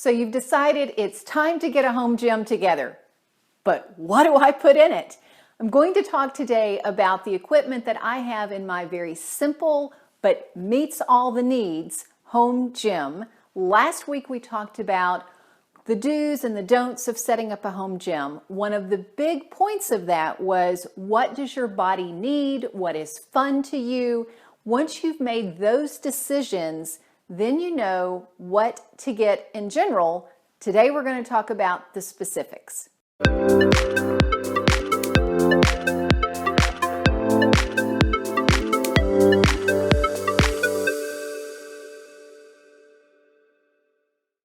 So you've decided it's time to get a home gym together. But what do I put in it? I'm going to talk today about the equipment that I have in my very simple but meets all the needs home gym. Last week we talked about the do's and the don'ts of setting up a home gym. One of the big points of that was, what does your body need? What is fun to you? Once you've made those decisions, then you know what to get in general. Today we're going to talk about the specifics.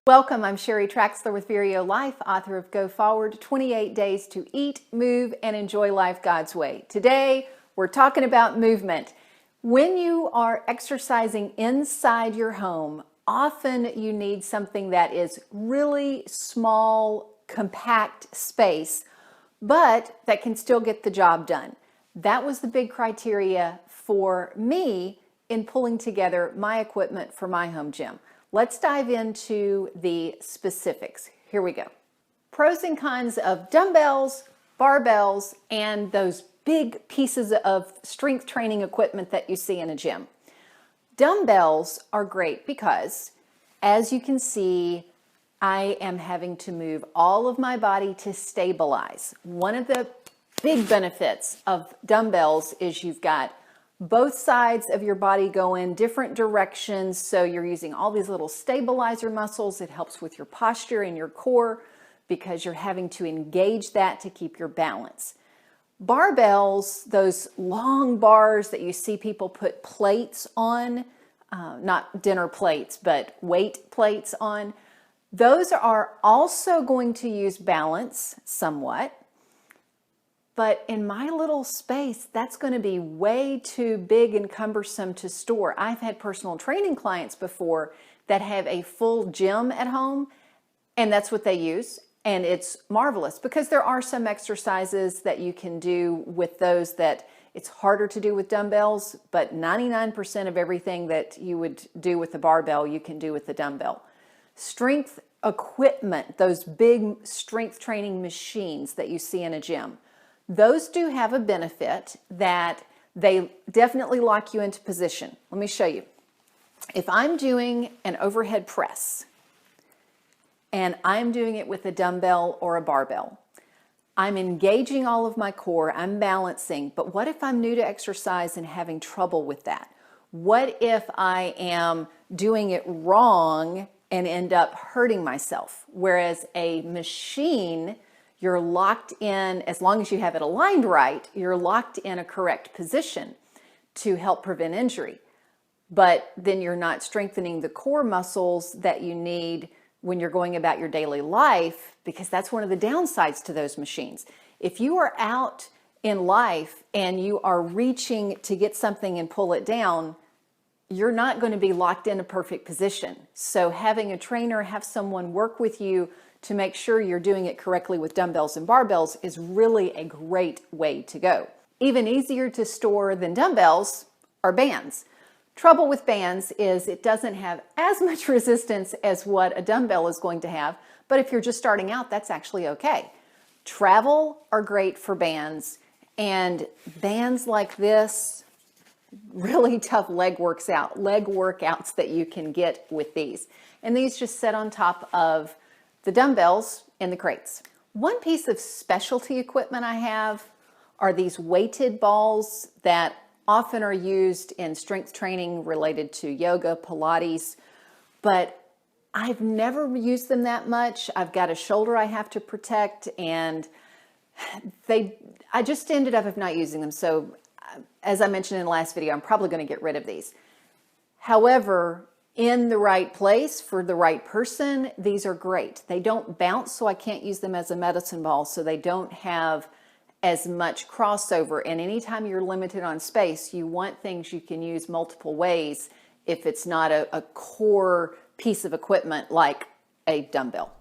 Welcome, I'm Sheri Traxler with ViREO Life, author of Go Forward, 28 Days to Eat, Move, and Enjoy Life God's Way. Today, we're talking about movement. When you are exercising inside your home, often you need something that is really small, compact space, but that can still get the job done. That was the big criteria for me in pulling together my equipment for my home gym. Let's dive into the specifics. Here we go. Pros and cons of dumbbells, barbells, and those big pieces of strength training equipment that you see in a gym. Dumbbells are great because, as you can see, I am having to move all of my body to stabilize. One of the big benefits of dumbbells is you've got both sides of your body go in different directions, so you're using all these little stabilizer muscles. It helps with your posture and your core because you're having to engage that to keep your balance. Barbells, those long bars that you see people put plates on, not dinner plates, but weight plates on, those are also going to use balance somewhat. But in my little space, that's going to be way too big and cumbersome to store. I've had personal training clients before that have a full gym at home, and that's what they use. And it's marvelous because there are some exercises that you can do with those that it's harder to do with dumbbells, but 99% of everything that you would do with the barbell, you can do with the dumbbell. Strength equipment, those big strength training machines that you see in a gym, those do have a benefit that they definitely lock you into position. Let me show you. If I'm doing an overhead press and I'm doing it with a dumbbell or a barbell, I'm engaging all of my core, I'm balancing, but what if I'm new to exercise and having trouble with that? What if I am doing it wrong and end up hurting myself? Whereas a machine, you're locked in, as long as you have it aligned right, you're locked in a correct position to help prevent injury. But then you're not strengthening the core muscles that you need when you're going about your daily life, because that's one of the downsides to those machines. If you are out in life and you are reaching to get something and pull it down, you're not going to be locked in a perfect position. So having a trainer, have someone work with you to make sure you're doing it correctly with dumbbells and barbells is really a great way to go. Even easier to store than dumbbells are bands. Trouble with bands is it doesn't have as much resistance as what a dumbbell is going to have, but if you're just starting out, that's actually okay. Travel are great for bands, and bands like this, really tough leg workouts that you can get with these. And these just sit on top of the dumbbells in the crates. One piece of specialty equipment I have are these weighted balls that often are used in strength training related to yoga, Pilates, but I've never used them that much. I've got a shoulder I have to protect, and I just ended up not using them. So as I mentioned in the last video, I'm probably going to get rid of these. However, in the right place for the right person, these are great. They don't bounce, so I can't use them as a medicine ball, so they don't have as much crossover. And anytime you're limited on space, you want things you can use multiple ways if it's not a core piece of equipment like a dumbbell.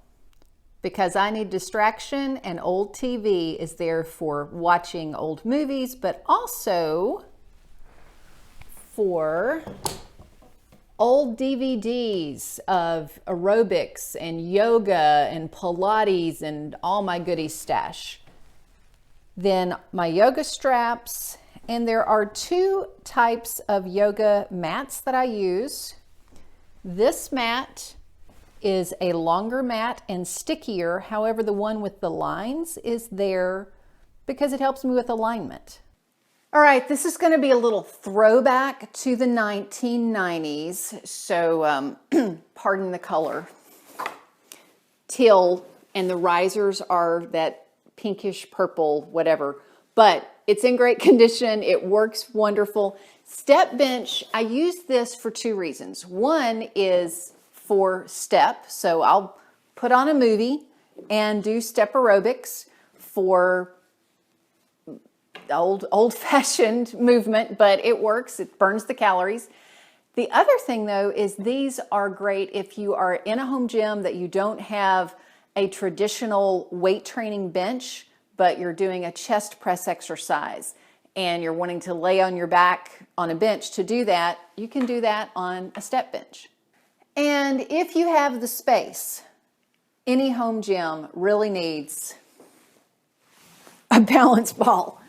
Because I need distraction, and old TV is there for watching old movies, but also for old DVDs of aerobics and yoga and Pilates and all my goodies stash. Then my yoga straps, and there are two types of yoga mats that I use. This mat is a longer mat and stickier. However, the one with the lines is there because it helps me with alignment. All right, this is going to be a little throwback to the 1990s. So pardon the color. Teal, and the risers are that pinkish purple, whatever, but it's in great condition. It works wonderful. Step bench, I use this for two reasons. One is for step, so I'll put on a movie and do step aerobics for old-fashioned movement, but it works. It burns the calories. The other thing though is these are great if you are in a home gym that you don't have a traditional weight training bench, but you're doing a chest press exercise and you're wanting to lay on your back on a bench to do that. You can do that on a step bench. And if you have the space, any home gym really needs a balance ball.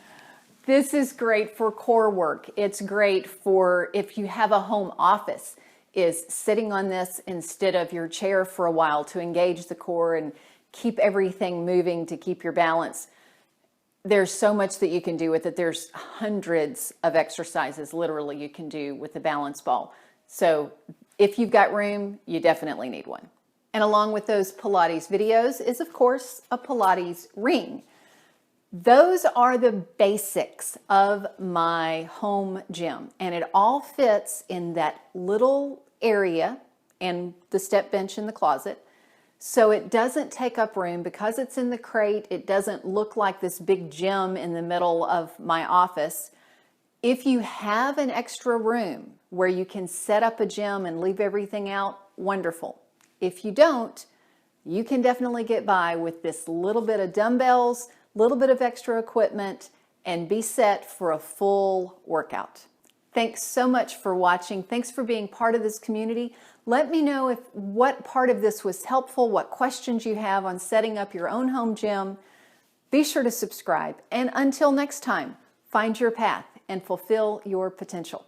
This is great for core work. It's great for if you have a home office, is sitting on this instead of your chair for a while to engage the core and keep everything moving to keep your balance. There's so much that you can do with it. There's hundreds of exercises literally you can do with the balance ball. So if you've got room, you definitely need one. And along with those Pilates videos is of course a Pilates ring. Those are the basics of my home gym, and it all fits in that little area and the step bench in the closet. So it doesn't take up room because it's in the crate. It doesn't look like this big gym in the middle of my office. If you have an extra room where you can set up a gym and leave everything out, wonderful. If you don't, you can definitely get by with this little bit of dumbbells, little bit of extra equipment, and be set for a full workout. Thanks so much for watching. Thanks for being part of this community. Let me know what part of this was helpful, what questions you have on setting up your own home gym. Be sure to subscribe. And until next time, find your path and fulfill your potential.